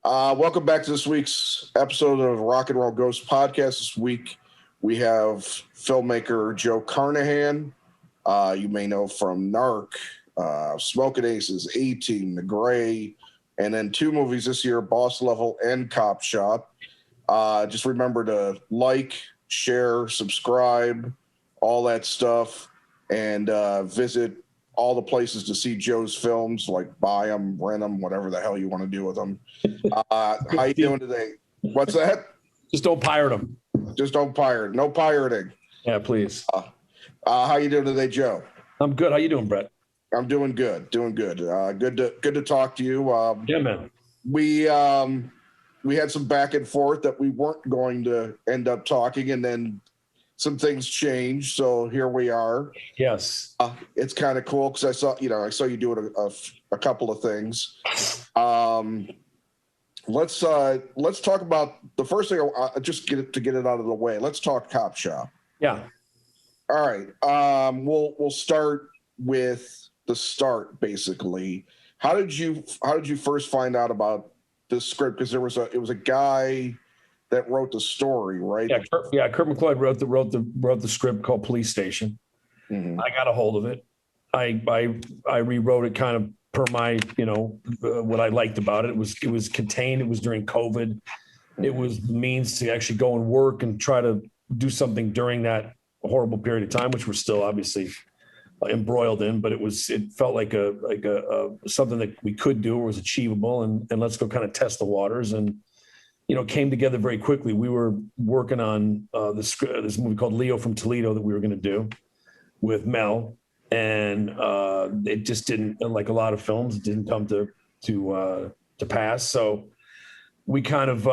Welcome back to this week's episode of Rock and Roll Ghost Podcast. This week we have filmmaker Joe Carnahan. You may know from Narc, Smokin Aces, A-Team, The Gray, and then 2 movies this year, Boss Level and Copshop. Just remember to like, share, subscribe, all that stuff, and visit all the places to see Joe's films, like buy them, rent them, whatever the hell you want to do with them. How you doing today? What's that? Just don't pirate them. Just don't pirate. No pirating. Yeah, please. How you doing today, Joe? I'm good. How you doing, Brett? I'm doing good. Doing good. Good to talk to you. Yeah, man. We had some back and forth that we weren't going to end up talking, and then some things changed. So here we are. Yes. It's kind of cool because I saw you doing a couple of things. Let's talk about the first thing. Just get it out of the way. Let's talk Copshop. Yeah. All right. We'll start with the start. Basically, how did you first find out about this script? Because it was a guy that wrote the story, right? Yeah. Kurt McLeod wrote the script called Police Station. Mm-hmm. I got a hold of it. I rewrote it kind of per my, what I liked about it. It was contained. It was during COVID. It was the means to actually go and work and try to do something during that horrible period of time, which we're still obviously embroiled in. But it felt like a something that we could do or was achievable, and let's go kind of test the waters. And came together very quickly. We were working on this movie called Leo from Toledo that we were going to do with Mel, and it just didn't, like a lot of films, it didn't come to pass. So we kind of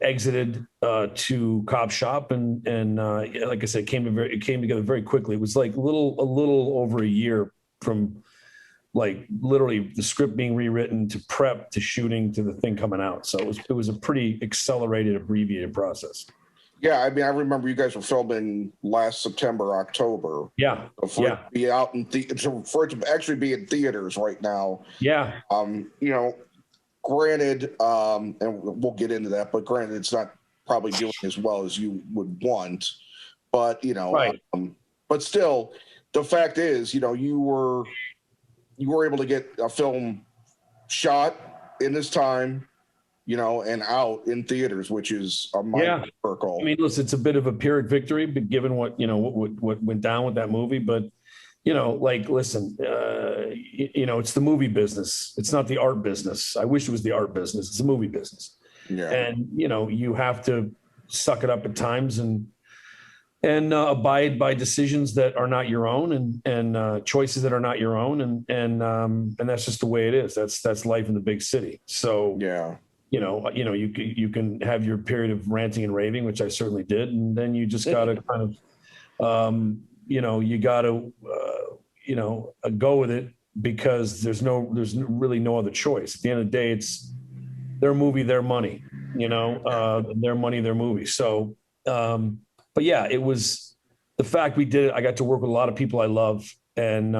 exited to Copshop, and like I said, it came together very quickly. It was like a little over a year from like literally the script being rewritten to prep to shooting to the thing coming out. So it was a pretty accelerated, abbreviated process. Yeah, I mean, I remember you guys were filming last September, October. Yeah, for it to be out for it to actually be in theaters right now. Yeah. Granted, and we'll get into that, but granted, it's not probably doing as well as you would want. But right. But still, the fact is, you were able to get a film shot in this time, and out in theaters, which is a miracle. I mean, listen, it's a bit of a Pyrrhic victory, but given what went down with that movie. But listen, it's the movie business. It's not the art business. I wish it was the art business. It's the movie business. Yeah. And you have to suck it up at times and abide by decisions that are not your own and choices that are not your own. And that's just the way it is. That's life in the big city. So, yeah, you can have your period of ranting and raving, which I certainly did. And then you just got to kind of, you got to, go with it because there's really no other choice. At the end of the day, it's their movie, their money, their money, their movie. So, but yeah, it was the fact we did it. I got to work with a lot of people I love, and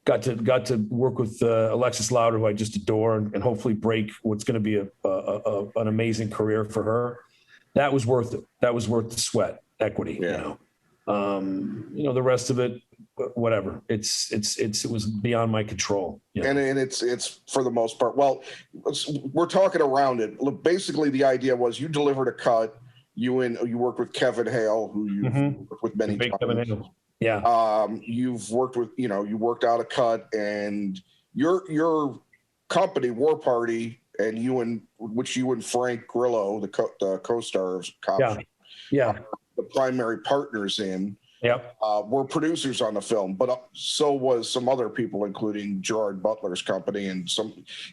got to work with Alexis Louder, who I just adore, and hopefully break what's going to be an amazing career for her. That was worth it. That was worth the sweat equity. Yeah. The rest of it, whatever. It was beyond my control. And it's for the most part. Well, we're talking around it. Look, basically, the idea was you delivered a cut. You worked with Kevin Hale, who you've worked with many times. Kevin Hale. Yeah. You've worked with, you worked out a cut, and your company, War Party, and you and Frank Grillo, the co-star of Copshop, the primary partners in. Yep. Were producers on the film, but so was some other people, including Gerard Butler's company, and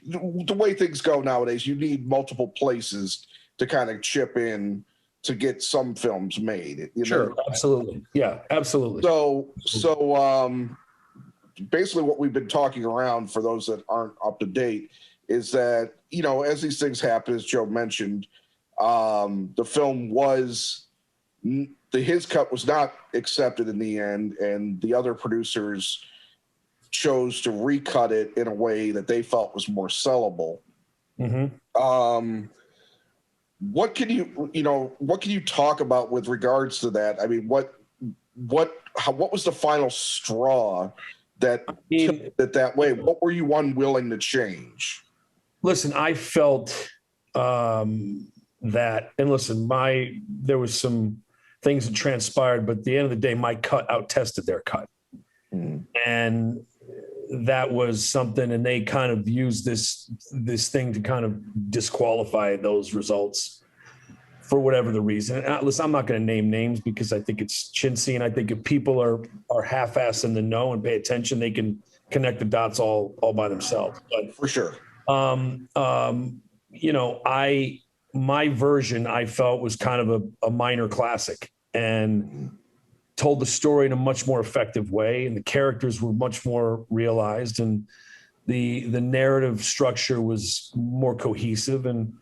the way things go nowadays, you need multiple places to kind of chip in to get some films made. Sure, absolutely. Yeah, absolutely. So basically what we've been talking around, for those that aren't up to date, is that, as these things happen, as Joe mentioned, the film his cut was not accepted in the end, and the other producers chose to recut it in a way that they felt was more sellable. What can you talk about with regards to that? I mean, what was the final straw that tipped it that way? What were you unwilling to change? Listen, I felt that, and listen, there was some things that transpired, but at the end of the day, my cut out-tested their cut. And that was something, and they kind of used this thing to kind of disqualify those results for whatever the reason. And listen, I'm not going to name names because I think it's chintzy, and I think if people are half-assed in the know and pay attention, they can connect the dots all by themselves. But for sure, my version I felt was kind of a minor classic and told the story in a much more effective way, and the characters were much more realized, and the narrative structure was more cohesive, and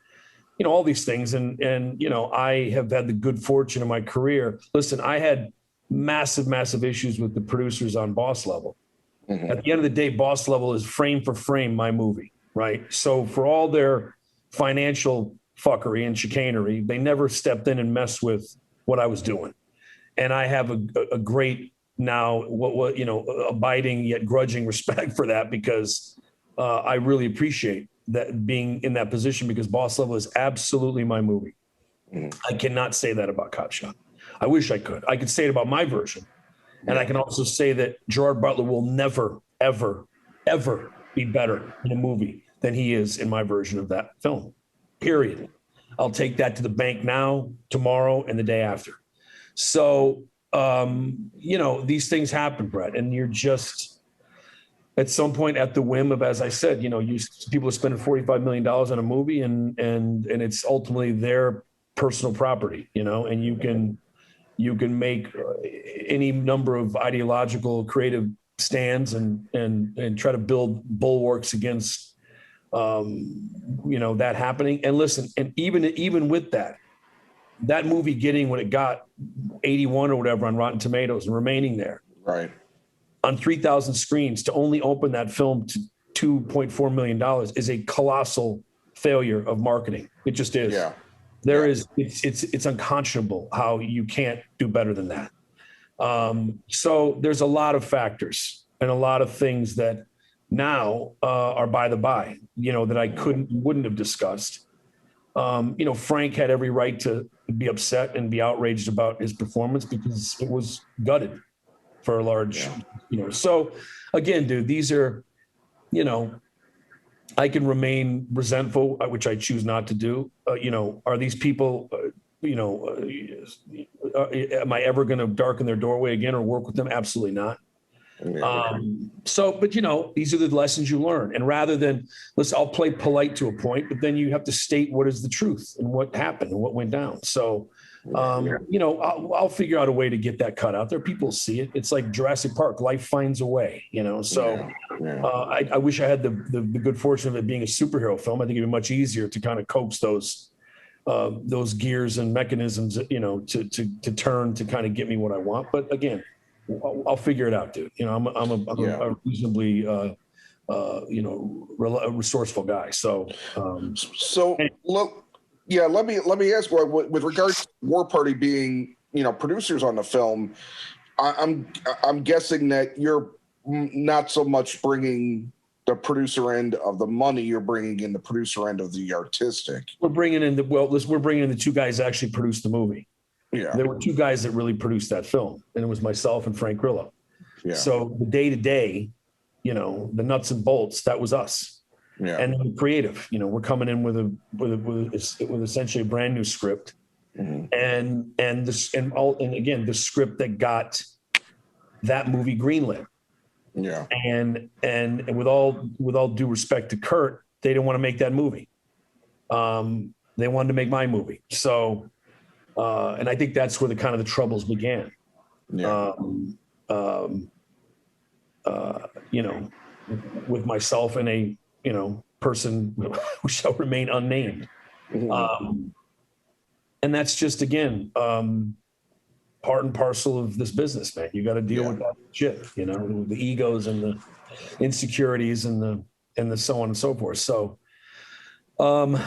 all these things. And I have had the good fortune in my career. Listen, I had massive issues with the producers on Boss Level. At the end of the day, Boss Level is frame for frame my movie, right? So for all their financial fuckery and chicanery, they never stepped in and messed with what I was doing. And I have a great now, abiding yet grudging respect for that, because I really appreciate that, being in that position, because Boss Level is absolutely my movie. I cannot say that about Copshop. I wish I could. I could say it about my version. And I can also say that Gerard Butler will never, ever, ever be better in a movie than he is in my version of that film, period. I'll take that to the bank now, tomorrow, and the day after. So, these things happen, Brett, and you're just at some point at the whim of, as I said, people are spending $45 million on a movie, and it's ultimately their personal property, and you can make any number of ideological, creative stands and try to build bulwarks against, that happening. And listen, and even with that movie getting, when it got 81 or whatever on Rotten Tomatoes and remaining there, right, on 3,000 screens, to only open that film to $2.4 million is a colossal failure of marketing. It just is. Yeah. It's unconscionable how you can't do better than that. So there's a lot of factors and a lot of things that now are by the by, that I wouldn't have discussed. Frank had every right to be upset and be outraged about his performance, because it was gutted for a large, So again, dude, these are, I can remain resentful, which I choose not to do. Are these people, am I ever going to darken their doorway again or work with them? Absolutely not. But these are the lessons you learn. And rather than, I'll play polite to a point, but then you have to state what is the truth and what happened and what went down. So, I'll figure out a way to get that cut out there. People see it. It's like Jurassic Park. Life finds a way, So I wish I had the good fortune of it being a superhero film. I think it'd be much easier to kind of coax those gears and mechanisms, to turn to kind of get me what I want. But again, I'll figure it out, dude. I'm a reasonably, resourceful guy. So, let me ask, with regards to War Party being, producers on the film, I'm guessing that you're not so much bringing the producer end of the money, you're bringing in the producer end of the artistic. We're bringing in the two guys that actually produced the movie. Yeah. There were two guys that really produced that film, and it was myself and Frank Grillo. Yeah. So the day-to-day, the nuts and bolts, that was us. Yeah. And then the creative, we're coming in with essentially a brand new script, and again, the script that got that movie greenlit. Yeah. And with all due respect to Kurt, they didn't want to make that movie. They wanted to make my movie. So, and I think that's where the troubles began. Yeah. With myself and a, person who shall remain unnamed. And that's just, again, part and parcel of this business, man. You got to deal with that shit, the egos and the insecurities and the so on and so forth. So, Um,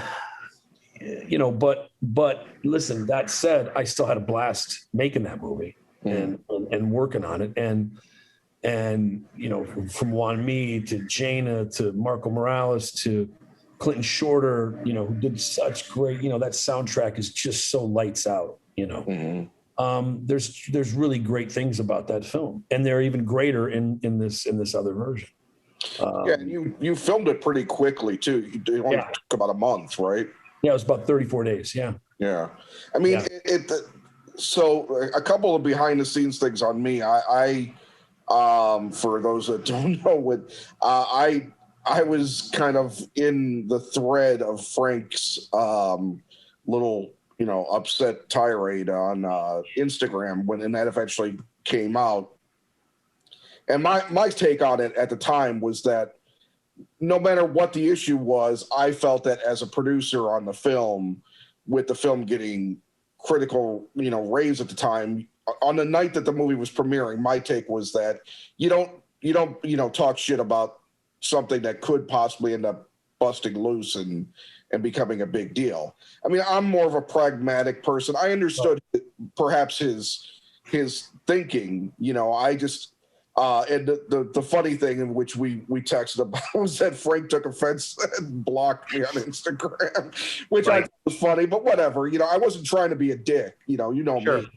but listen, that said, I still had a blast making that movie and working on it. And from Juan Me to Jaina to Marco Morales to Clinton Shorter, who did such great, that soundtrack is just so lights out, There's really great things about that film, and they're even greater in this other version. You filmed it pretty quickly too. It only took about a month, right? Yeah, it was about 34 days. Yeah. Yeah. I mean, so a couple of behind the scenes things on me. I for those that don't know, I was kind of in the thread of Frank's little, upset tirade on Instagram when that eventually came out. And my take on it at the time was that no matter what the issue was, I felt that as a producer on the film, with the film getting critical, raves at the time, on the night that the movie was premiering, my take was that you don't talk shit about something that could possibly end up busting loose and becoming a big deal. I mean, I'm more of a pragmatic person. I understood perhaps his thinking. I just and the funny thing in which we texted about was that Frank took offense and blocked me on Instagram, which I thought was funny, but whatever. I wasn't trying to be a dick. Sure. Me.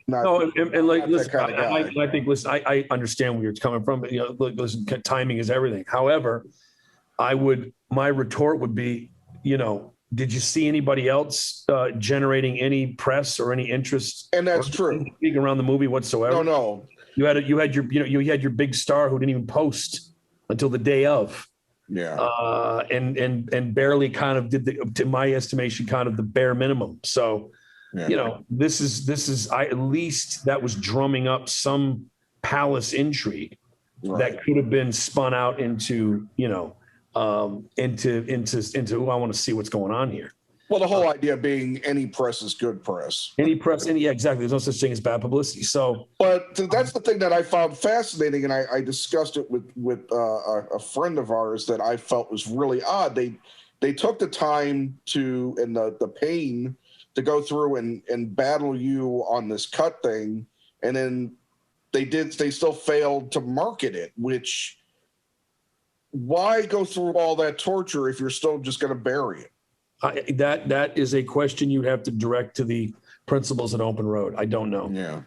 Listen, kind of guy. I think, listen, I understand where you're coming from, but listen, timing is everything. However, my retort would be, did you see anybody else generating any press or any interest? And that's true. Around the movie whatsoever? No. You had your big star who didn't even post until the day of. Yeah. And barely kind of did to my estimation, kind of the bare minimum. So, this is at least that was drumming up some palace intrigue that could have been spun out into, into I want to see what's going on here. Well, the whole idea being any press is good press. Exactly. There's no such thing as bad publicity. So, but that's the thing that I found fascinating, and I discussed it with a friend of ours that I felt was really odd. They took the time to and the pain to go through and battle you on this cut thing, and then they still failed to market it. Which, why go through all that torture if you're still just going to bury it? That is a question you'd have to direct to the principals at Open Road. I don't know. Yeah,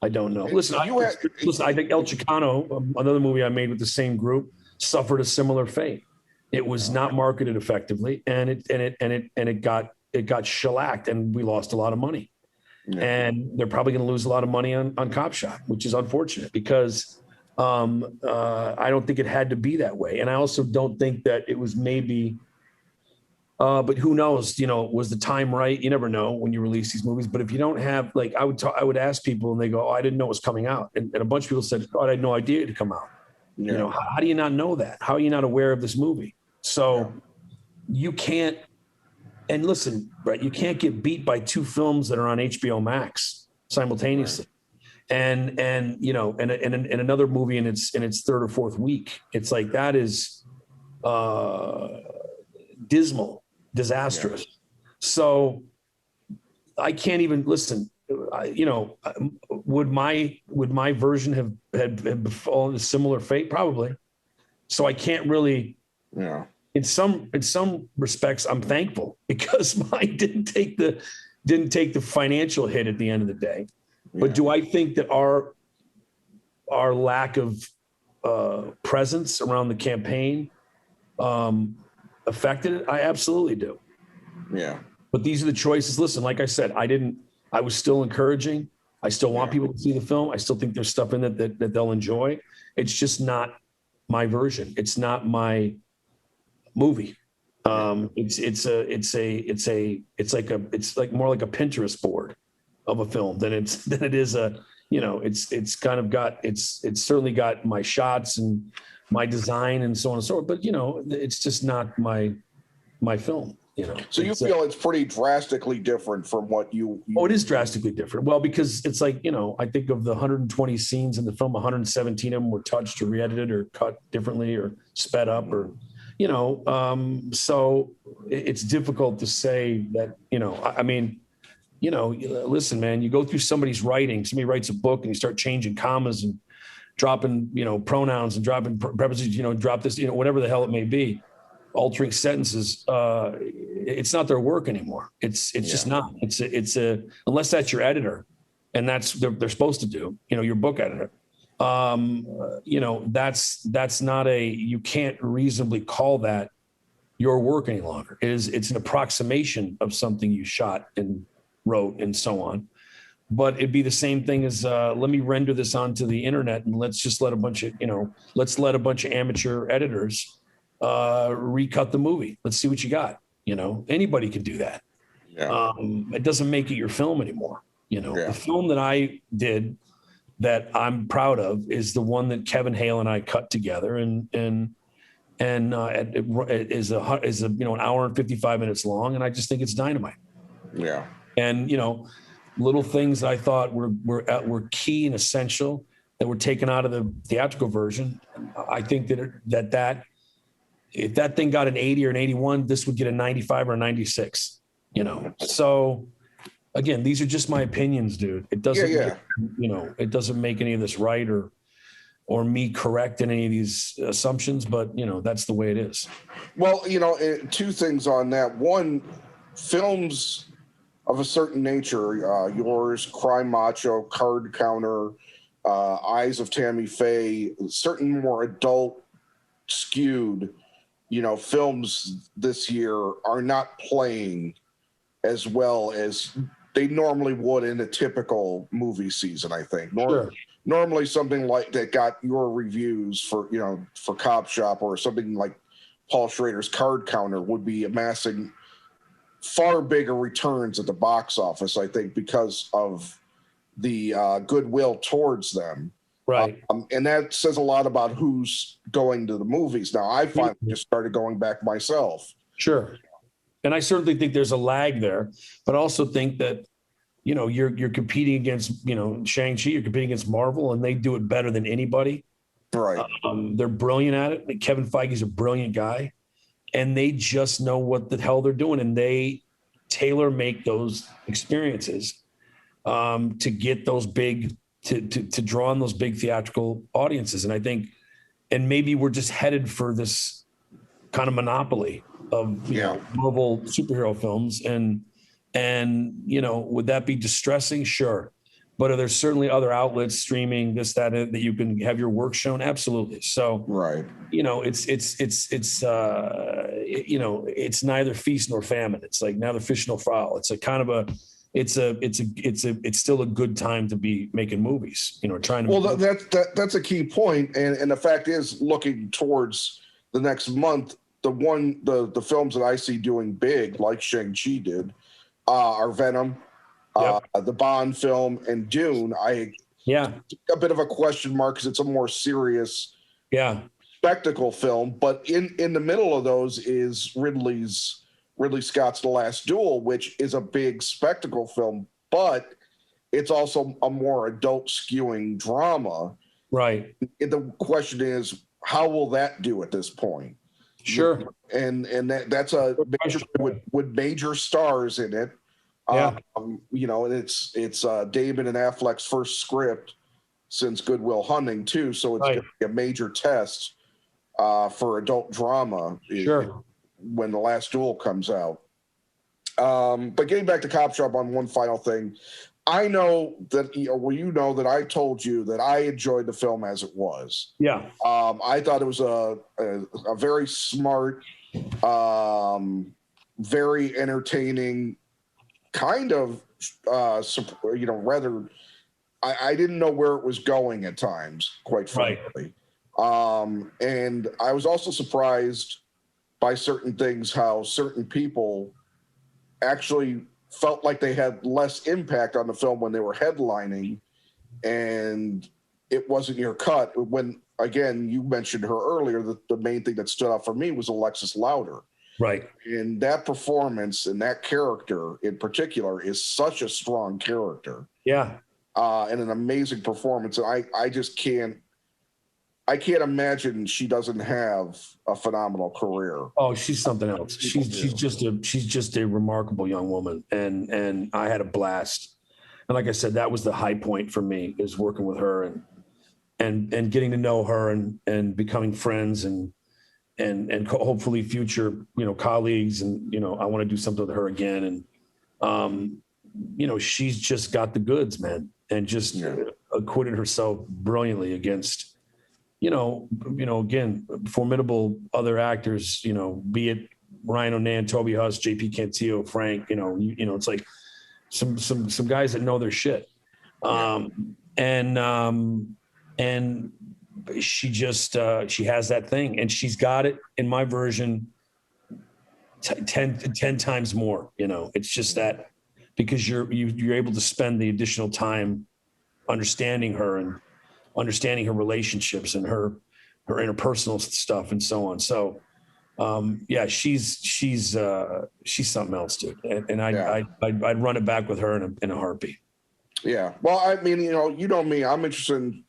I don't know. Listen, I think El Chicano, another movie I made with the same group, suffered a similar fate. It was not marketed effectively, and it got shellacked, and we lost a lot of money. Yeah. And they're probably going to lose a lot of money on Copshop, which is unfortunate because I don't think it had to be that way, and I also don't think that it was maybe. But who knows? Was the time right? You never know when you release these movies. But if you don't have, I would ask people, and they go, "Oh, I didn't know it was coming out," and a bunch of people said, "Oh, I had no idea it would come out." Yeah. How do you not know that? How are you not aware of this movie? So you can't. And listen, Brett, you can't get beat by two films that are on HBO Max simultaneously, and another movie in its third or fourth week. It's like that is dismal. Disastrous. Yeah. So I can't even listen. Would my version have befallen a similar fate? Probably. So I can't really. Yeah. In some respects, I'm thankful because mine didn't take the financial hit at the end of the day. Yeah. But do I think that our lack of presence around the campaign affected it? I absolutely do. Yeah. But these are the choices. Listen, like I said, I was still encouraging. I still want people to see the film. I still think there's stuff in it that they'll enjoy. It's just not my version. It's not my movie. It's like more like a Pinterest board of a film than it is it's kind of got it's certainly got my shots and my design and so on and so forth, but it's just not my film. So you feel it's pretty drastically different from what you. Oh, it is drastically different. Well, because it's like I think of the 120 scenes in the film, 117 of them were touched or re-edited or cut differently or sped up or So it's difficult to say that, I mean, listen, man, you go through somebody's writing, somebody writes a book and you start changing commas and dropping, pronouns and dropping prepositions, drop this, whatever the hell it may be, altering sentences. It's not their work anymore. It's just not. It's unless that's your editor, and that's they're supposed to do. Your book editor. That's not you can't reasonably call that your work any longer. It's an approximation of something you shot and wrote and so on. But it'd be the same thing as let me render this onto the internet and let's just let a bunch of amateur editors recut the movie. Let's see what you got. Anybody can do that. Yeah. It doesn't make it your film anymore. The film that I did that I'm proud of is the one that Kevin Hale and I cut together, and it is an hour and 55 minutes long, and I just think it's dynamite. Yeah. And little things that I thought were key and essential that were taken out of the theatrical version. I think that if that thing got an 80 or an 81, this would get a 95 or a 96. So again, these are just my opinions, dude. It doesn't, it doesn't make any of this right or me correct in any of these assumptions, but that's the way it is. Well, two things on that. One, films of a certain nature, yours, Crime Macho, Card Counter, Eyes of Tammy Faye, certain more adult skewed, films this year are not playing as well as they normally would in a typical movie season, I think. Normally something like that got your reviews for Copshop or something like Paul Schrader's Card Counter would be amassing far bigger returns at the box office, I think, because of the goodwill towards them. Right. And that says a lot about who's going to the movies. Now, I finally just started going back myself. Sure. And I certainly think there's a lag there, but I also think that, you're competing against, Shang-Chi, you're competing against Marvel, and they do it better than anybody. Right. They're brilliant at it. Kevin Feige's a brilliant guy, and they just know what the hell they're doing, and they tailor make those experiences to get those big, to draw on those big theatrical audiences. And I think, and maybe we're just headed for this kind of monopoly of Marvel superhero films, and would that be distressing? Sure. But are there certainly other outlets, streaming, this, that you can have your work shown? Absolutely. So, right. It's neither feast nor famine. It's like neither fish nor fowl. It's a kind of it's still a good time to be making movies, trying to. Well, that's a key point. And the fact is, looking towards the next month, the films that I see doing big, like Shang-Chi did, are Venom, the Bond film, and Dune. A bit of a question mark because it's a more serious spectacle film. But in the middle of those is Ridley Scott's The Last Duel, which is a big spectacle film, but it's also a more adult skewing drama. Right. The question is, how will that do at this point? Sure. And that's a major with major stars in it. And it's David and Affleck's first script since Good Will Hunting too, so it's going to be a major test for adult drama. Sure. When The Last Duel comes out. But getting back to Copshop on one final thing, I know that that I told you that I enjoyed the film as it was. Yeah. I thought it was a very smart, very entertaining, kind of rather. I didn't know where it was going at times, quite frankly. And I was also surprised by certain things, how certain people actually felt like they had less impact on the film when they were headlining, and it wasn't your cut. When, again, you mentioned her earlier, the main thing that stood out for me was Alexis Louder. Right. And that performance and that character in particular is such a strong character. Yeah. And an amazing performance. And I just can't, I can't imagine she doesn't have a phenomenal career. Oh, she's something else. She's just a remarkable young woman, and I had a blast. And like I said, that was the high point for me, is working with her and getting to know her and becoming friends and hopefully future, colleagues. And, I want to do something with her again. And, she's just got the goods, man, and just acquitted herself brilliantly against, again, formidable other actors, be it Ryan O'Nan, Toby Huss, JP Cantillo, Frank, it's like some guys that know their shit. And she just, she has that thing, and she's got it in my version 10 times more. It's just that, because you're able to spend the additional time understanding her and understanding her relationships and her interpersonal stuff and so on. So, she's something else, dude. And I'd run it back with her in a heartbeat. Yeah. Well, I mean, you know me, I'm interested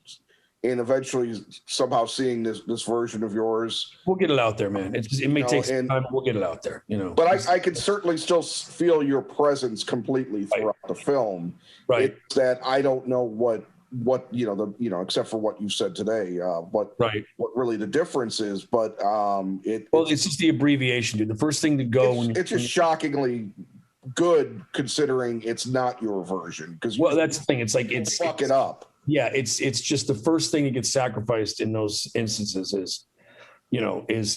in eventually somehow seeing this version of yours. We'll get it out there, man. It may take some time, but we'll get it out there, But I can certainly still feel your presence completely throughout the film. Right. It's that I don't know what except for what you said today, what really the difference is. But it's just the abbreviation, dude. The first thing to go it's just shockingly good, considering it's not your version. Because that's the thing. It's like fuck it up. Yeah, it's just the first thing that gets sacrificed in those instances is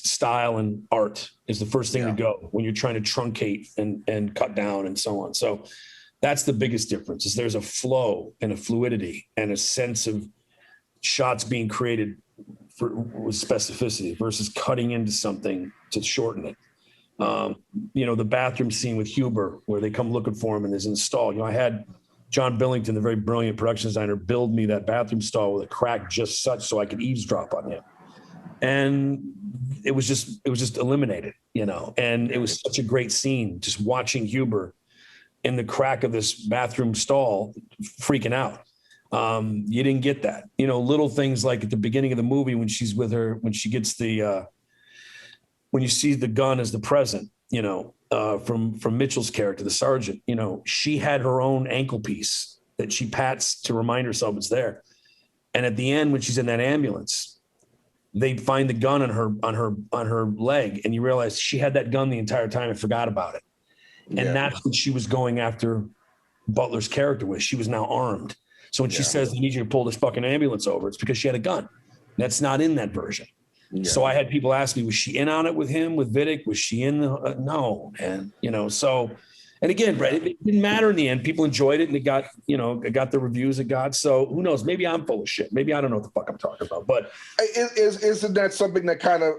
style, and art is the first thing to go when you're trying to truncate and cut down and so on. So that's the biggest difference, is there's a flow and a fluidity and a sense of shots being created with specificity versus cutting into something to shorten it. The bathroom scene with Huber, where they come looking for him and is installed. I had John Billington, the very brilliant production designer, build me that bathroom stall with a crack just such so I could eavesdrop on him. And it was just eliminated, and it was such a great scene, just watching Huber in the crack of this bathroom stall freaking out. You didn't get that, little things like at the beginning of the movie when she's with her, when she gets when you see the gun as the present, from Mitchell's character, the sergeant, she had her own ankle piece that she pats to remind herself it's there. And at the end, when she's in that ambulance, they find the gun on her leg, and you realize she had that gun the entire time and forgot about it. And that's what she was going after Butler's character with. She was now armed. So when she says, I need you to pull this fucking ambulance over, it's because she had a gun. That's not in that version. Yeah. So I had people ask me, was she in on it with him, with Vidic? Was she in the, no. And, so, and again, Brett, it didn't matter in the end. People enjoyed it, and it got, it got the reviews it got. So who knows? Maybe I'm full of shit. Maybe I don't know what the fuck I'm talking about, but. Isn't that something that kind of,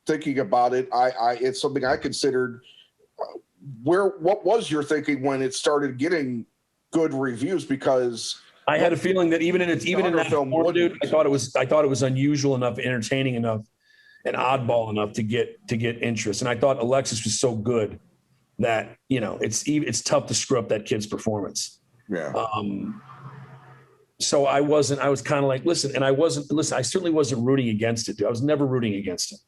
thinking about it, it's something I considered. What was your thinking when it started getting good reviews? Because I had a feeling that even in that film, dude, I thought it was unusual enough, entertaining enough, and oddball enough to get interest. And I thought Alexis was so good that it's tough to screw up that kid's performance. Yeah. So I was kind of like, listen, I certainly wasn't rooting against it, dude. I was never rooting against it.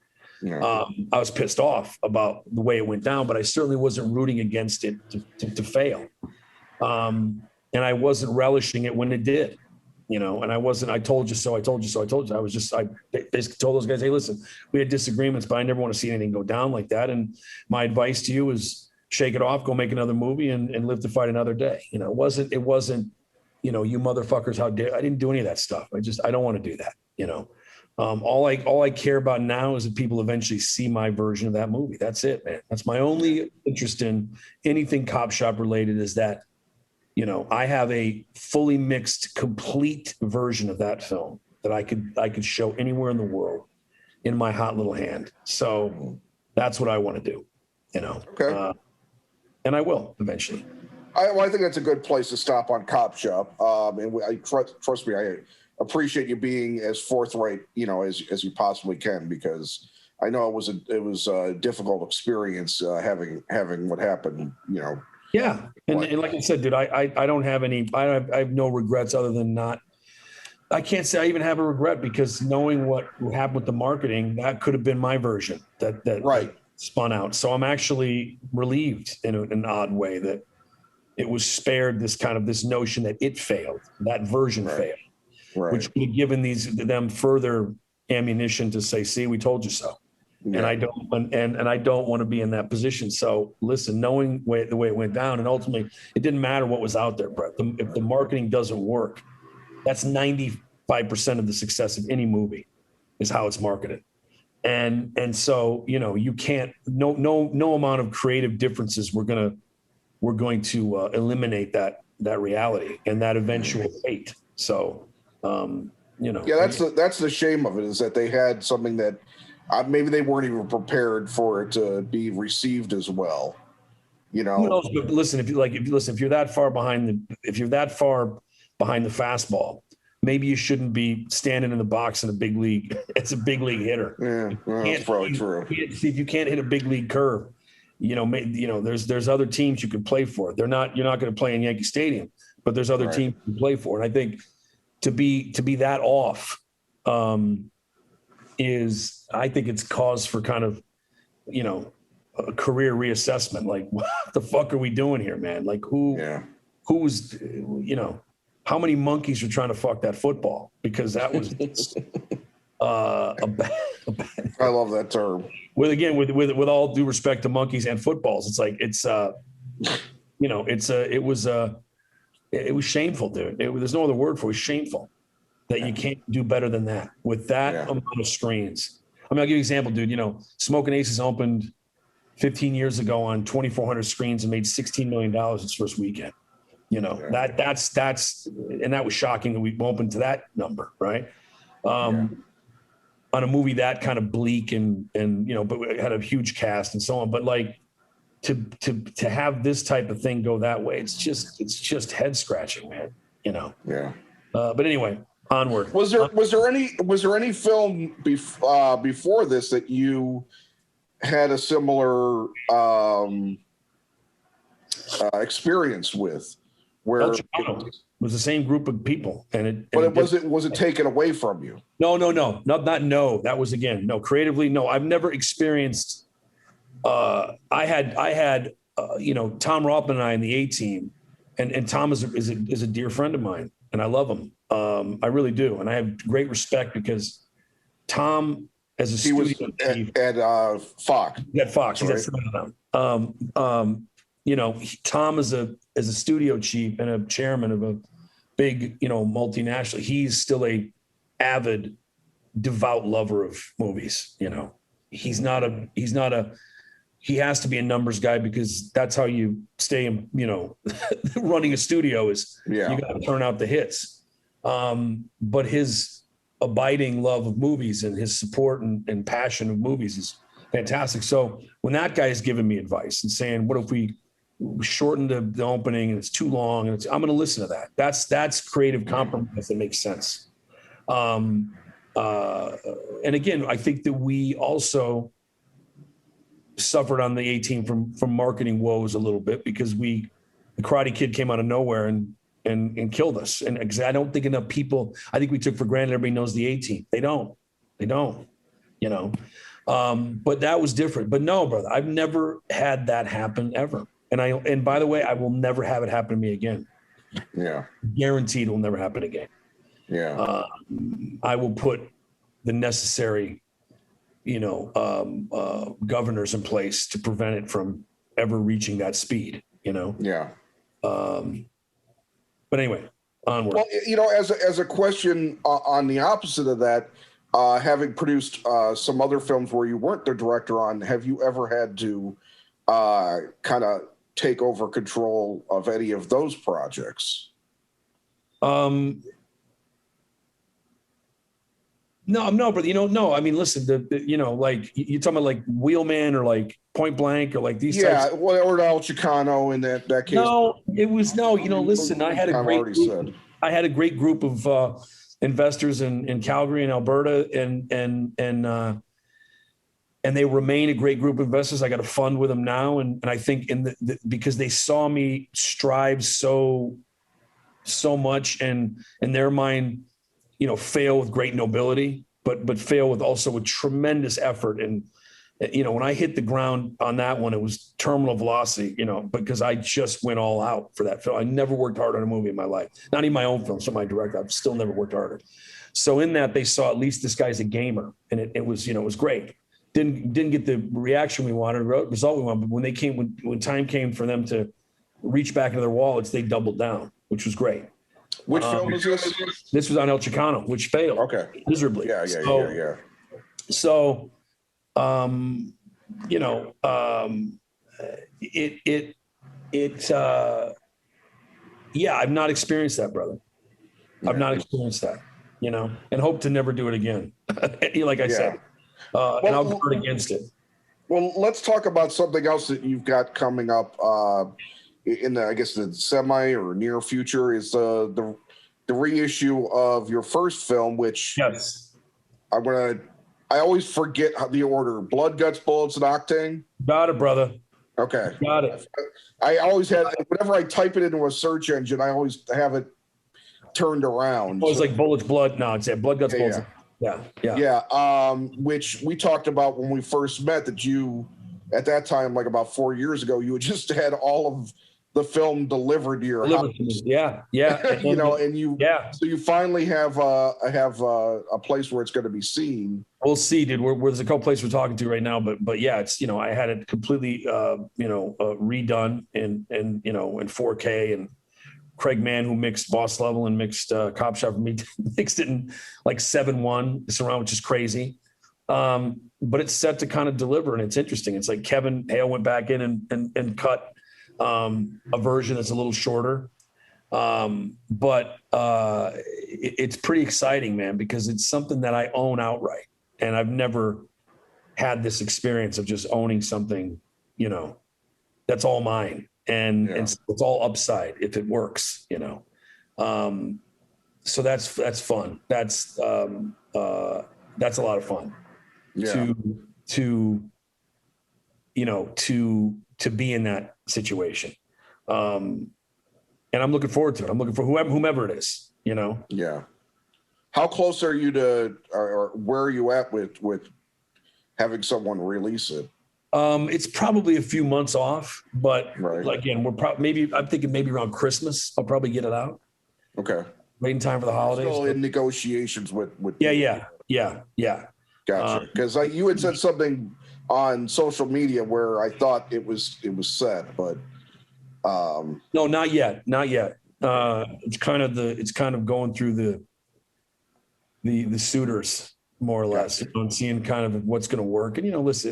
Yeah. I was pissed off about the way it went down, but I certainly wasn't rooting against it to fail. And I wasn't relishing it when it did, and I told you so. I basically told those guys, hey, listen, we had disagreements, but I never want to see anything go down like that. And my advice to you is shake it off, go make another movie and live to fight another day. It wasn't, you motherfuckers, how dare, I didn't do any of that stuff. I don't want to do that. All I care about now is that people eventually see my version of that movie. That's it, man. That's my only interest in anything Copshop related, is that, I have a fully mixed, complete version of that film that I could show anywhere in the world in my hot little hand. So that's what I want to do, Okay. And I will eventually. I think that's a good place to stop on Copshop. And trust me, I appreciate you being as forthright, as you possibly can, because I know it was a difficult experience having what happened, Yeah, and like I said, dude, I don't have any. I have no regrets other than not I can't say I even have a regret, because knowing what happened with the marketing, that could have been my version that spun out. So I'm actually relieved in an odd way that it was spared this notion that it failed, that version failed, which would have given them further ammunition to say, see, we told you so. Yeah. And I don't want to be in that position. So listen, knowing the way it went down, and ultimately it didn't matter what was out there, Brett. If the marketing doesn't work, that's 95% of the success of any movie is how it's marketed. And so, you can't, no amount of creative differences we're going to eliminate that reality and that eventual fate. So, that's the shame of it, is that they had something that maybe they weren't even prepared for it to be received as well. Who knows? But listen, if you're that far behind the fastball, maybe you shouldn't be standing in the box in a big league. It's a big league hitter. Yeah, that's probably true. If you can't hit a big league curve, there's other teams you can play for. You're not going to play in Yankee Stadium, but there's other teams you can play for. And I think to be that off, I think it's cause for kind of, a career reassessment. Like, what the fuck are we doing here, man? Like, who's, how many monkeys are trying to fuck that football? Because that was a bad. I love that term. With all due respect to monkeys and footballs, it's like it was shameful, dude. There's no other word for it. It was shameful that you can't do better than that with that amount of screens. I mean, I'll give you an example, dude. Smokin Aces opened 15 years ago on 2,400 screens and made $16 million its first weekend. That's and that was shocking that we opened to that number, right? On a movie that kind of bleak and but it had a huge cast and so on. But like to have this type of thing go that way, it's just head scratching, man. Yeah. But anyway, onward. Was there any film before this that you had a similar experience with, where it was the same group of people, was it taken away from you? No. That was creatively. No, I've never experienced. I had Tom Rothman and I in the A-Team, and Tom is a dear friend of mine, and I love him. I really do, and I have great respect because Tom, as a studio chief at Fox. At Fox, right? Tom is a studio chief and a chairman of a big, multinational. He's still a avid, devout lover of movies. He has to be a numbers guy, because that's how you stay in, running a studio is you got to turn out the hits. But his abiding love of movies and his support and passion of movies is fantastic. So when that guy is giving me advice and saying, what if we shorten the opening and it's too long, and I'm going to listen to that. That's creative compromise that makes sense. And again, I think that we also suffered on the A-Team from marketing woes a little bit, because the Karate Kid came out of nowhere and killed us. And I don't think enough people, I think we took for granted everybody knows the A-Team. They don't, but that was different. But no, brother, I've never had that happen ever. And by the way, I will never have it happen to me again. Yeah. Guaranteed it will never happen again. Yeah. I will put the necessary, governors in place to prevent it from ever reaching that speed, Yeah. But anyway, onward. Well, as a question on the opposite of that, having produced some other films where you weren't the director on, have you ever had to kind of take over control of any of those projects? No, but no. I mean, listen, like you're talking about like Wheelman or like Point Blank or like these. Yeah, types. or El Chicano in that case. No, it was no. Listen, I had a great group. I had a great group of investors in Calgary and Alberta, and they remain a great group of investors. I got a fund with them now, and I think because they saw me strive so much, and in their mind, fail with great nobility, but fail with tremendous effort. And, when I hit the ground on that one, it was terminal velocity, because I just went all out for that film. I never worked hard on a movie in my life, not even my own film. So my director, I've still never worked harder. So in that, they saw at least this guy's a gamer, and it was, it was great. Didn't get the reaction we wanted, result we wanted. But when time came for them to reach back into their wallets, they doubled down, which was great. Which film was this? This was on El Chicano, which failed miserably. Yeah. So, I've not experienced that, brother. I've not experienced that, and hope to never do it again. Like I said, and I'll guard against it. Well, let's talk about something else that you've got coming up in the, I guess, the semi or near future is the reissue of your first film, which I always forget the order: Blood, Guts, Bullets, and Octane. Got it, brother. Okay. Got it. I always had, whenever I type it into a search engine, I always have it turned around. Oh, it's like Bullets, Blood. No, it's Blood, Guts, Bullets. Yeah. Which we talked about when we first met, that you, at that time, like about 4 years ago, you had just had all of the film delivered to your house. Yeah. So you finally have a place where it's going to be seen. We'll see, dude. There's a couple places we're talking to right now, but yeah, it's, I had it completely, redone in 4K, and Craig Mann, who mixed Boss Level and mixed Copshop for me, mixed it in like 7:1 surround, which is crazy. But it's set to kind of deliver, and it's interesting. It's like Kevin Hale went back in and cut a version that's a little shorter. But it's pretty exciting, man, because it's something that I own outright. And I've never had this experience of just owning something, that's all mine. And it's all upside if it works, So that's fun. That's a lot of fun to be in that situation. And I'm looking forward to it. I'm looking for whomever it is, Yeah. How close are you to, or where are you at with having someone release it? It's probably a few months off, but again, I'm thinking maybe around Christmas, I'll probably get it out. Okay. Waiting time for the holidays. Still in negotiations with. Yeah. Gotcha. Because you had said something on social media where I thought it was said, but. No, not yet. It's kind of going through the suitors, more or less, and seeing kind of what's going to work. And listen,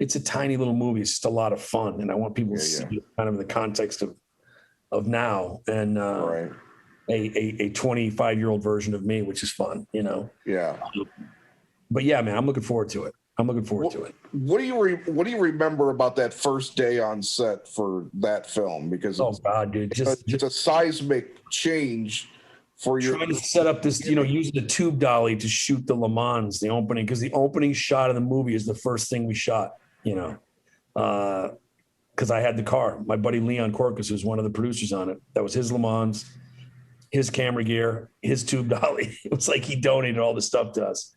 it's a tiny little movie. It's just a lot of fun, and I want people to see it kind of in the context of now, and a 25-year-old version of me, which is fun, Yeah. But yeah, man, I'm looking forward to it. What do you remember about that first day on set for that film? Because dude, it's a seismic change for you. Trying to set up this, using the tube dolly to shoot the Le Mans, the opening, because the opening shot of the movie is the first thing we shot, because I had the car. My buddy Leon Corcus, who's one of the producers on it, that was his Le Mans, his camera gear, his tube dolly. It was like he donated all the stuff to us.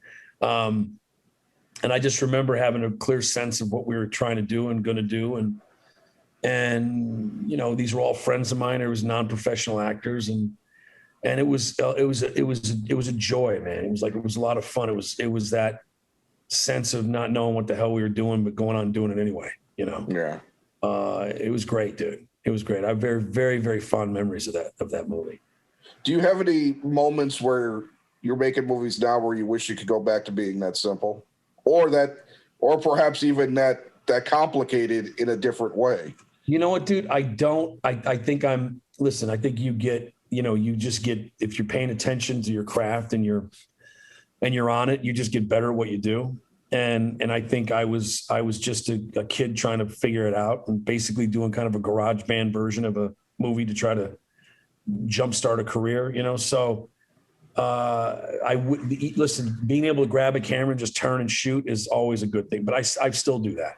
And I just remember having a clear sense of what we were trying to do and going to do. And these were all friends of mine. It was non-professional actors. And it was a joy, man. It was a lot of fun. It was that sense of not knowing what the hell we were doing, but going on and doing it anyway, Yeah. It was great, dude. It was great. I have very, very, very fond memories of that movie. Do you have any moments where you're making movies now where you wish you could go back to being that simple? Or perhaps even that complicated in a different way? You know what, dude? I don't. I think I think you get, you just get, if you're paying attention to your craft and you're on it, you just get better at what you do. And I think I was just a kid trying to figure it out and basically doing kind of a garage band version of a movie to try to jumpstart a career, So I would listen, being able to grab a camera and just turn and shoot is always a good thing, but I still do that.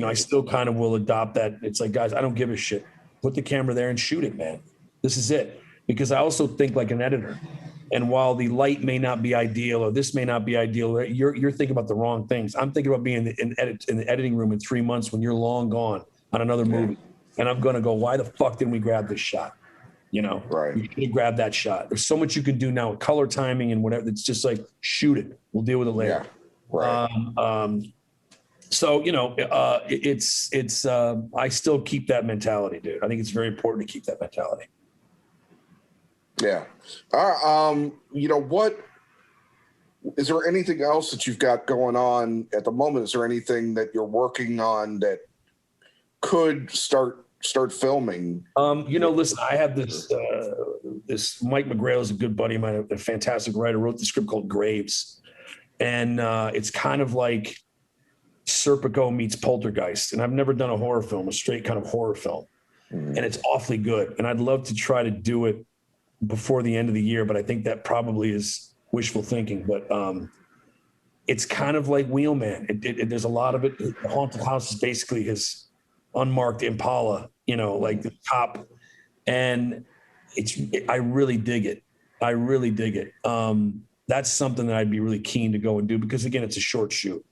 I still kind of will adopt that. It's like, guys, I don't give a shit. Put the camera there and shoot it, man. This is it. Because I also think like an editor. And while the light may not be ideal or this may not be ideal, you're thinking about the wrong things. I'm thinking about being in the editing room in 3 months when you're long gone on another movie. And I'm going to go, why the fuck didn't we grab this shot? You know, you should have grabbed that shot. There's so much you can do now with color timing and whatever. It's just like, shoot it. We'll deal with it later. So, you know, I still keep that mentality, dude. I think it's very important to keep that mentality. Yeah. You know, what is there anything else that you've got going on at the moment? Is there anything that you're working on that could start filming? You know, listen, I have this Mike McGrail is a good buddy of mine, a fantastic writer, wrote the script called Graves. And it's kind of like Serpico meets Poltergeist. And I've never done a horror film, a straight kind of horror film. And it's awfully good. And I'd love to try to do it before the end of the year, but I think that probably is wishful thinking. But it's kind of like Wheelman. There's a lot of it. The Haunted House is basically his unmarked Impala, you know, like the top. And I really dig it. I really dig it. That's something that I'd be really keen to go and do because, again, it's a short shoot.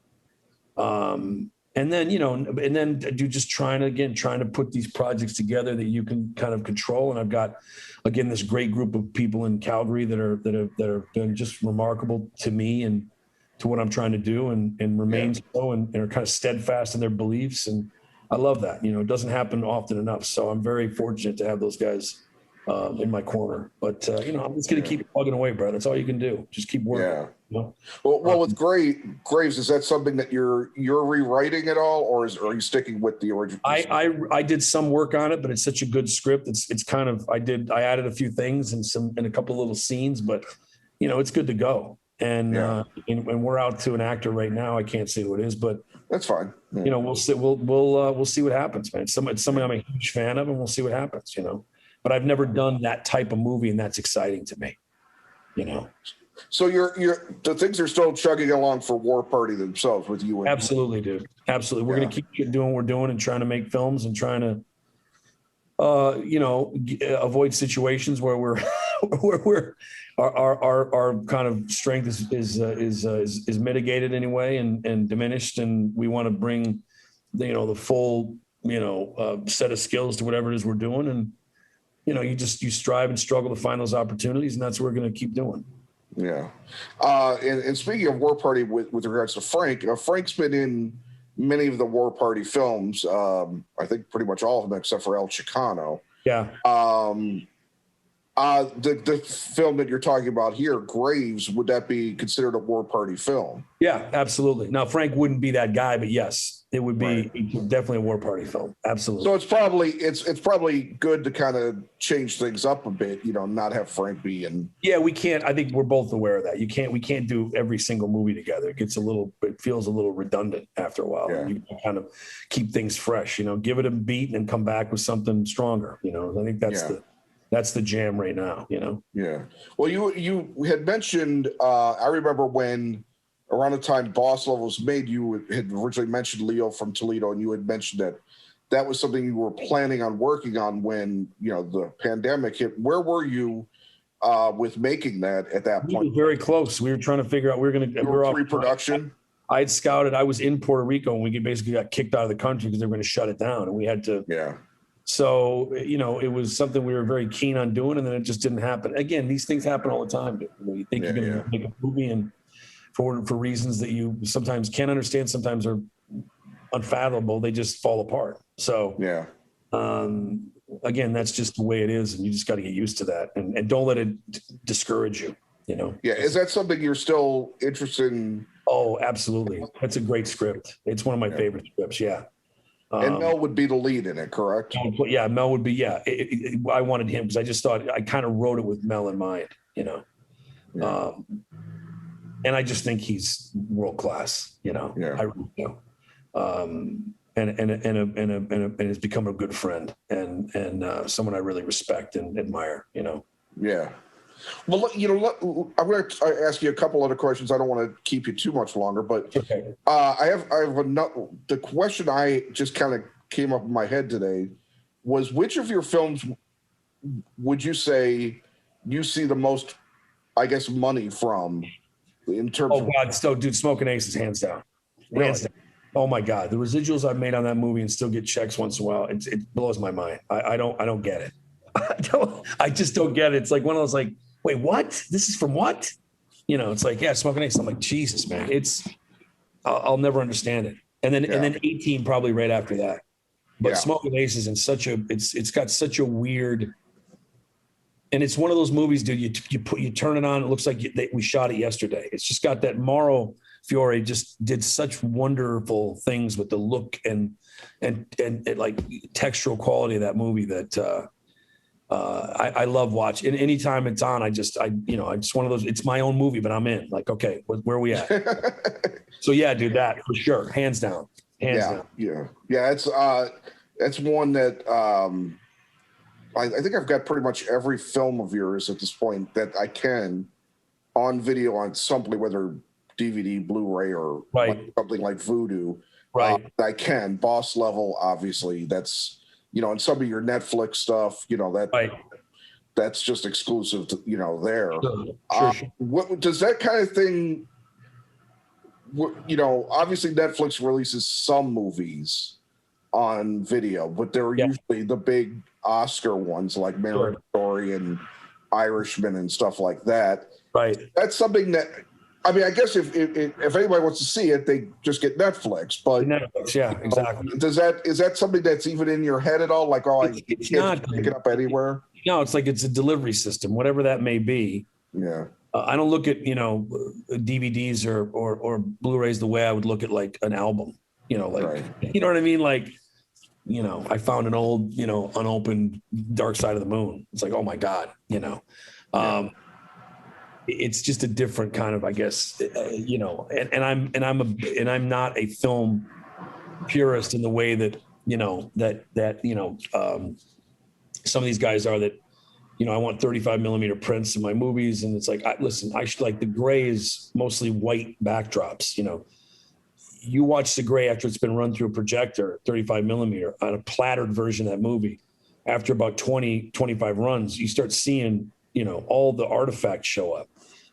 And then, you know, and then just trying to put these projects together that you can kind of control. And I've got, again, this great group of people in Calgary that have been just remarkable to me and to what I'm trying to do and remain so and are kind of steadfast in their beliefs. And I love that. You know, it doesn't happen often enough. So I'm very fortunate to have those guys in my corner. But, you know, I'm just going to keep plugging away, bro. That's all you can do. Just keep working. Yeah. You know? Well, with Graves, is that something that you're rewriting at all, or are you sticking with the original? I did some work on it, but it's such a good script. It's kind of I added a few things and a couple of little scenes, but you know, it's good to go. And we're out to an actor right now. I can't say who it is, but that's fine. Yeah. You know, we'll see what happens, man. It's somebody I'm a huge fan of, and we'll see what happens. You know, but I've never done that type of movie, and that's exciting to me. You know. So the things are still chugging along for War Party themselves with you. Absolutely, dude. Absolutely. We're going to keep doing what we're doing and trying to make films and trying to, you know, avoid situations where our kind of strength is mitigated anyway and diminished. And we want to bring, you know, the full, you know, set of skills to whatever it is we're doing. And, you know, you strive and struggle to find those opportunities, and that's what we're going to keep doing. Yeah. And speaking of War Party with regards to Frank, Frank's been in many of the War Party films. I think pretty much all of them except for El Chicano. Yeah. The film that you're talking about here, Graves, would that be considered a War Party film? Yeah, absolutely. Now, Frank wouldn't be that guy, but yes, it would be definitely a War Party film. Absolutely. So it's probably good to kind of change things up a bit, you know, not have Frank be in. Yeah, we can't. I think we're both aware of that. We can't do every single movie together. It feels a little redundant after a while. Yeah. You can kind of keep things fresh, you know, give it a beat and then come back with something stronger. You know, I think that's the jam right now, you know? Yeah. Well, you had mentioned, I remember when around the time Boss Level was made, you had originally mentioned Leo from Toledo, and you had mentioned that was something you were planning on working on when, you know, the pandemic hit. Where were you with making that at that point? We were very close. We were trying to figure out, we were pre-production. I had scouted, I was in Puerto Rico, and we basically got kicked out of the country because they were going to shut it down, and we had to. Yeah. So, you know, it was something we were very keen on doing, and then it just didn't happen. Again, these things happen all the time. You know, you think you're going to make a movie, and for reasons that you sometimes can't understand, sometimes are unfathomable, they just fall apart. So, again, that's just the way it is, and you just got to get used to that, and don't let it discourage you, you know? Yeah. Is that something you're still interested in? Oh, absolutely. That's a great script. It's one of my favorite scripts. Yeah. And Mel would be the lead in it, correct? Yeah, Mel would be. Yeah, I wanted him because I just thought I kind of wrote it with Mel in mind, you know. Yeah. And I just think he's world class, you know. Yeah. I really do. And has become a good friend and someone I really respect and admire, you know. Yeah. Well, you know, I'm going to ask you a couple other questions. I don't want to keep you too much longer, but I have the question I just kind of came up in my head today was, which of your films would you say you see the most I guess, money from in terms Oh of. God, so dude, Smokin Aces, hands down. Hands down. Oh my God, the residuals I've made on that movie and still get checks once in a while. It blows my mind. I don't get it. I just don't get it. It's like one of those like, wait, what? This is from what? You know, it's like, yeah, Smokin Aces. I'm like, Jesus, man. I'll never understand it. And then 18 probably right after that. But Smokin Aces in such a it's got such a weird. And it's one of those movies, dude. You turn it on. It looks like we shot it yesterday. It's just got that Mauro Fiore just did such wonderful things with the look and like textural quality of that movie that I love watching. And anytime it's on, I just one of those. It's my own movie, but I'm in. Like, okay, where are we at? So yeah, dude, that for sure, hands down, hands down. Yeah. It's one that. I think I've got pretty much every film of yours at this point that I can on video on something, whether DVD, Blu-ray, or something like Vudu. Right. I can. Boss Level, obviously. That's, and some of your Netflix stuff, that's just exclusive to, there. Sure. What does that kind of thing, obviously Netflix releases some movies on video, but they're usually the big Oscar ones like Marriage Story and Irishman and stuff like that. Right. That's something that, I mean, I guess if anybody wants to see it, they just get Netflix. But Netflix, yeah, exactly. Is that something that's even in your head at all? Like, I can't pick it up anywhere. No, it's like it's a delivery system, whatever that may be. Yeah. I don't look at DVDs or Blu-rays the way I would look at like an album. You know what I mean? Like, I found an old, unopened Dark Side of the Moon. It's like, oh my God, it's just a different kind of, I guess, and I'm not a film purist in the way that, some of these guys are that, I want 35 millimeter prints in my movies. And it's like, I should like the gray is mostly white backdrops, You watch the gray after it's been run through a projector, 35 millimeter, on a plattered version of that movie. After about 20, 25 runs, you start seeing, all the artifacts show up.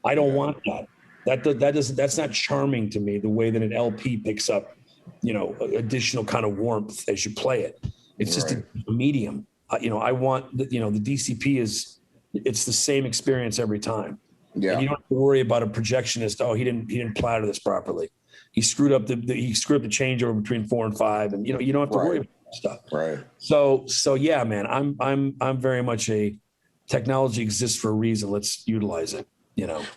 I don't want that. That's not charming to me, the way that an LP picks up, additional kind of warmth as you play it. It's just a medium. I want, the DCP it's the same experience every time. Yeah. And you don't have to worry about a projectionist. Oh, he didn't platter this properly. He screwed up the changeover between 4 and 5, and you don't have to worry about that stuff. Right. So yeah, man, I'm very much a technology exists for a reason. Let's utilize it.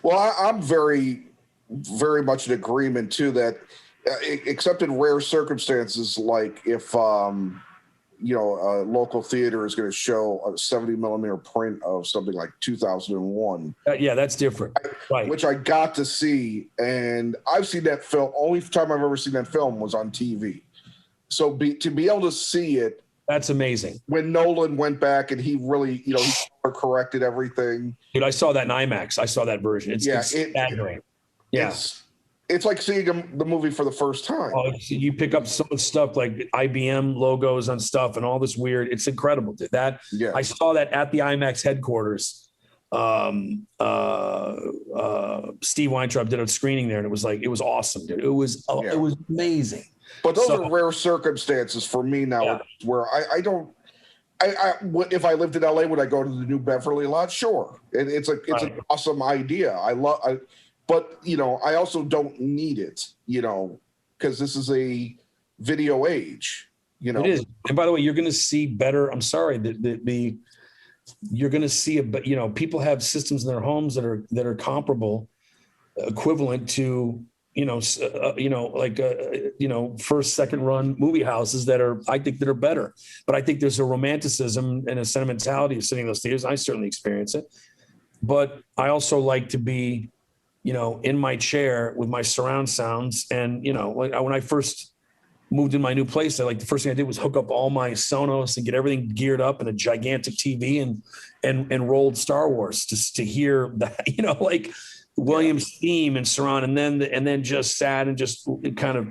Well, I'm very, very much in agreement too that, except in rare circumstances, like if a local theater is going to show a 70 millimeter print of something like 2001. Yeah, that's different. Right. Which I got to see, and I've seen that film. Only time I've ever seen that film was on TV. So to be able to see it, that's amazing. When Nolan went back and he really, he corrected everything. Dude, I saw that in IMAX. I saw that version. It's staggering. Yeah. It's like seeing the movie for the first time. Oh, you pick up some of the stuff like IBM logos on stuff and all this weird. It's incredible, dude. I saw that at the IMAX headquarters. Steve Weintraub did a screening there, and it was awesome, dude. It was amazing. But those are rare circumstances for me now, where I don't. If I lived in LA, would I go to the New Beverly lot? Sure, it's an awesome idea. But I also don't need it, because this is a video age. It is. And by the way, you're going to see better. I'm sorry, you're going to see people have systems in their homes that are comparable, equivalent to first, second run movie houses that are better. But I think there's a romanticism and a sentimentality of sitting in those theaters. I certainly experience it, but I also like to be, in my chair with my surround sounds. And, when I first moved in my new place, the first thing I did was hook up all my Sonos and get everything geared up in a gigantic TV and rolled Star Wars just to hear that, Williams' theme and surround, and then just sat and just kind of,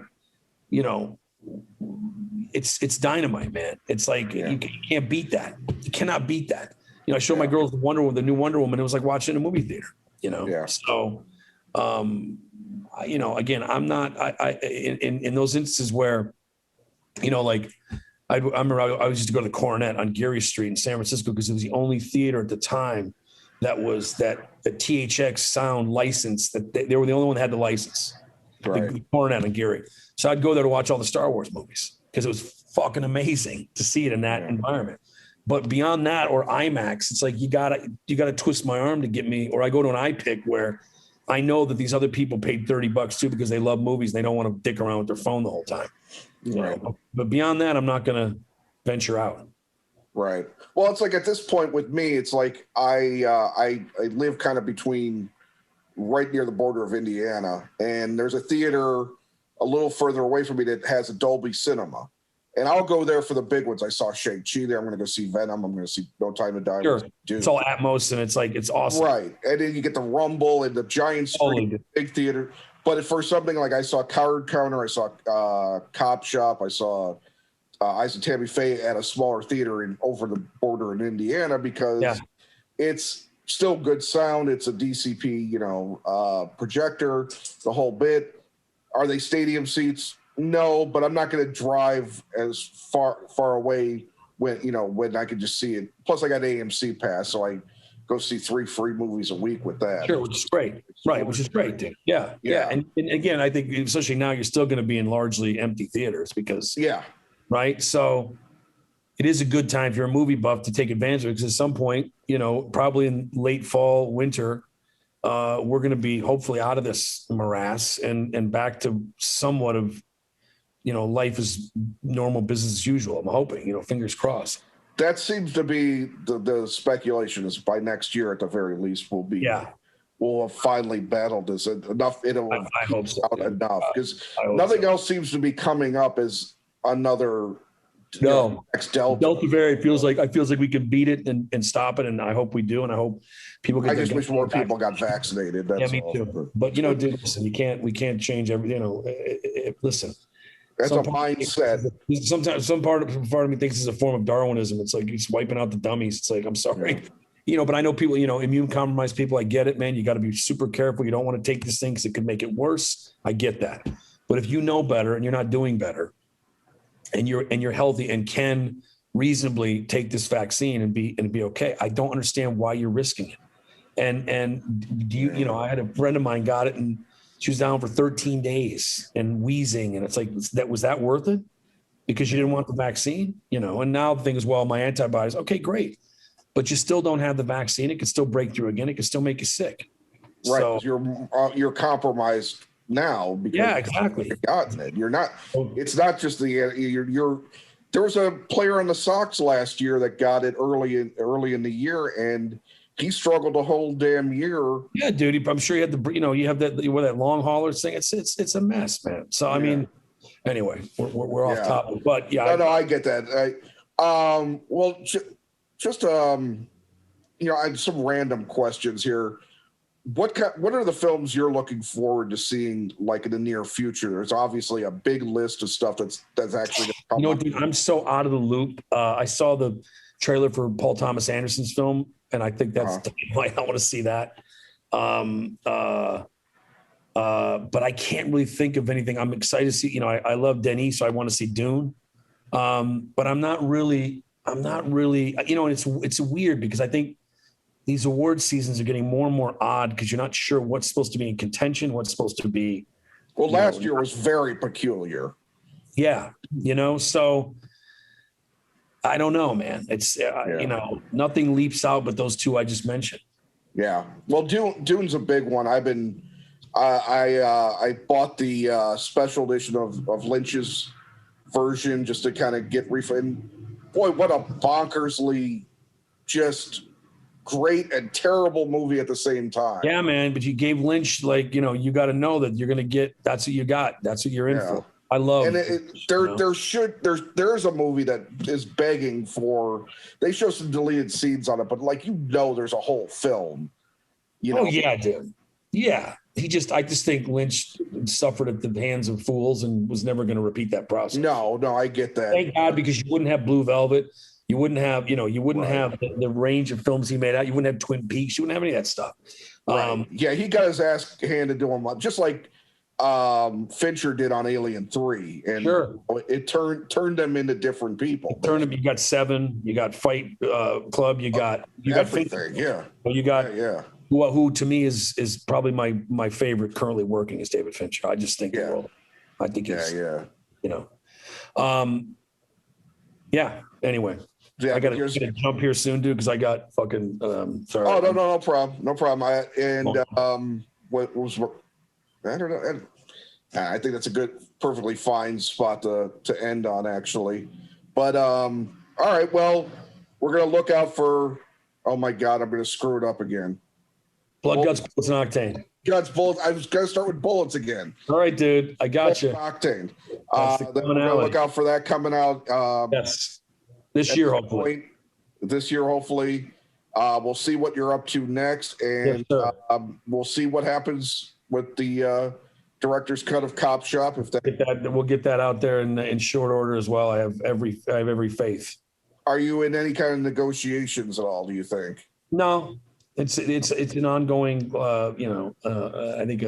it's dynamite, man. It's like you can't beat that. You cannot beat that. I showed my girls the new Wonder Woman. It was like watching a movie theater. Yeah. So, again, I'm not, in those instances where, like I remember I used to go to the Coronet on Geary Street in San Francisco because it was the only theater at the time that was that the THX sound license, that they were the only one that had the license. Right. The Coronet on Geary. So I'd go there to watch all the Star Wars movies because it was fucking amazing to see it in that environment. But beyond that, or IMAX, it's like you gotta twist my arm to get me. Or I go to an iPick where I know that these other people paid $30 too because they love movies. They don't want to dick around with their phone the whole time. Right. But beyond that, I'm not gonna venture out. Right. Well, it's like at this point with me, it's like I live kind of between right near the border of Indiana, and there's a theater a little further away from me that has a Dolby Cinema. And I'll go there for the big ones. I saw Shang-Chi there. I'm going to go see Venom. I'm going to see No Time to Die. Sure. It's all Atmos, and it's awesome. Right. And then you get the rumble and the giant screen, big theater. But for something like I saw Card Counter, I saw Copshop, I saw Eyes of Tammy Faye at a smaller theater over the border in Indiana because it's still good sound. It's a DCP, projector, the whole bit. Are they stadium seats? No, but I'm not going to drive as far away when I can just see it. Plus, I got AMC pass, so I go see 3 free movies a week with that. Sure, which is great. Right, which is great, dude. Yeah. And again, I think especially now you're still going to be in largely empty theaters because right. So it is a good time if you're a movie buff to take advantage of it because at some point, probably in late fall, winter, we're going to be hopefully out of this morass and back to somewhat of life is normal business as usual. I'm hoping, fingers crossed. That seems to be the speculation is by next year at the very least we'll have finally battled this enough. I hope so. Enough because nothing else seems to be coming up as another next Delta variant feels like we can beat it and stop it, and I hope we do, and I hope people. I just wish more people got vaccinated. That's me too. But dude, listen, we can't change everything. Listen. That's a mindset. Sometimes some part of me thinks it's a form of Darwinism. It's like he's wiping out the dummies. It's like, I'm sorry, but I know people, immune compromised people. I get it, man. You got to be super careful. You don't want to take this thing because it could make it worse. I get that. But if you know better and you're not doing better, and you're healthy and can reasonably take this vaccine and be okay, I don't understand why you're risking it. And do you, I had a friend of mine got it and she was down for 13 days and wheezing. And it's like, was that worth it? Because you didn't want the vaccine, and now the thing is, well, my antibodies, okay, great. But you still don't have the vaccine. It could still break through again. It could still make you sick. Right. So, you're compromised now because exactly. You've gotten it. You're not, it's not just there was a player on the Sox last year that got it early in the year and he struggled the whole damn year. Yeah, dude. I'm sure you had you have that long haulers thing. It's a mess, man. So I mean, anyway, we're off topic, but no, I get that. Well, just I have some random questions here. What are the films you're looking forward to seeing like in the near future? There's obviously a big list of stuff that's actually going to come. Dude, I'm so out of the loop. I saw the trailer for Paul Thomas Anderson's film. And I think that's why I want to see that. But I can't really think of anything. I'm excited to see, I love Denis, so I want to see Dune. But I'm not really, and it's weird because I think these award seasons are getting more and more odd because you're not sure what's supposed to be in contention, what's supposed to be. Well, last year was very peculiar. Yeah. So I don't know, man. It's, nothing leaps out but those two I just mentioned. Yeah. Well, Dune's a big one. I bought the special edition of Lynch's version just to kind of get refund. Boy, what a bonkersly just great and terrible movie at the same time. Yeah, man. But you gave Lynch, you got to know that you're going to get, that's what you got. That's what you're in for. I love. And there's a movie that is begging for. They show some deleted scenes on it, but there's a whole film. Oh yeah, dude. Yeah, I just think Lynch suffered at the hands of fools and was never going to repeat that process. No, I get that. Thank God, because you wouldn't have Blue Velvet. You wouldn't have, you wouldn't have the range of films he made out. You wouldn't have Twin Peaks. You wouldn't have any of that stuff. Right. Yeah, he got his ass handed to him, just like Fincher did on Alien 3, and sure, it turned them into different people. You got Seven, you got Fight Club, you got everything. Fincher. You got who to me is probably my favorite currently working is David Fincher. I just think I think he's Anyway. Yeah, I gotta jump here soon, dude, because I got fucking sorry. Oh no problem. What was I don't know. I think that's a perfectly fine spot to end on, actually. But all right, well, we're gonna look out for. Oh my God, I'm gonna screw it up again. Blood, Guts, Bullets, and Octane. Guts, Bullets. I was gonna start with Bullets again. All right, dude, I got you. Octane. Then we're gonna look out for that coming out. Yes. This year, hopefully. We'll see what you're up to next, and we'll see what happens with the director's cut of Copshop. We'll get that out there in short order as well. I have every faith. Are you in any kind of negotiations at all? Do you think? No, it's an ongoing, I think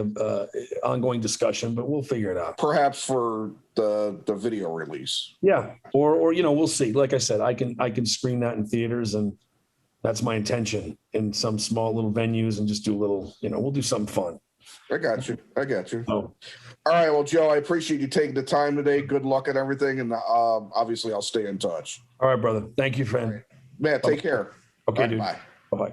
ongoing discussion, but we'll figure it out. Perhaps for the video release. Yeah, or we'll see. Like I said, I can screen that in theaters, and that's my intention in some small little venues, and just do a little. We'll do something fun. I got you. Oh. All right. Well, Joe, I appreciate you taking the time today. Good luck and everything, and obviously I'll stay in touch. All right, brother. Thank you, friend. Right. Man, take care. Okay, right, dude. Bye. Bye-bye.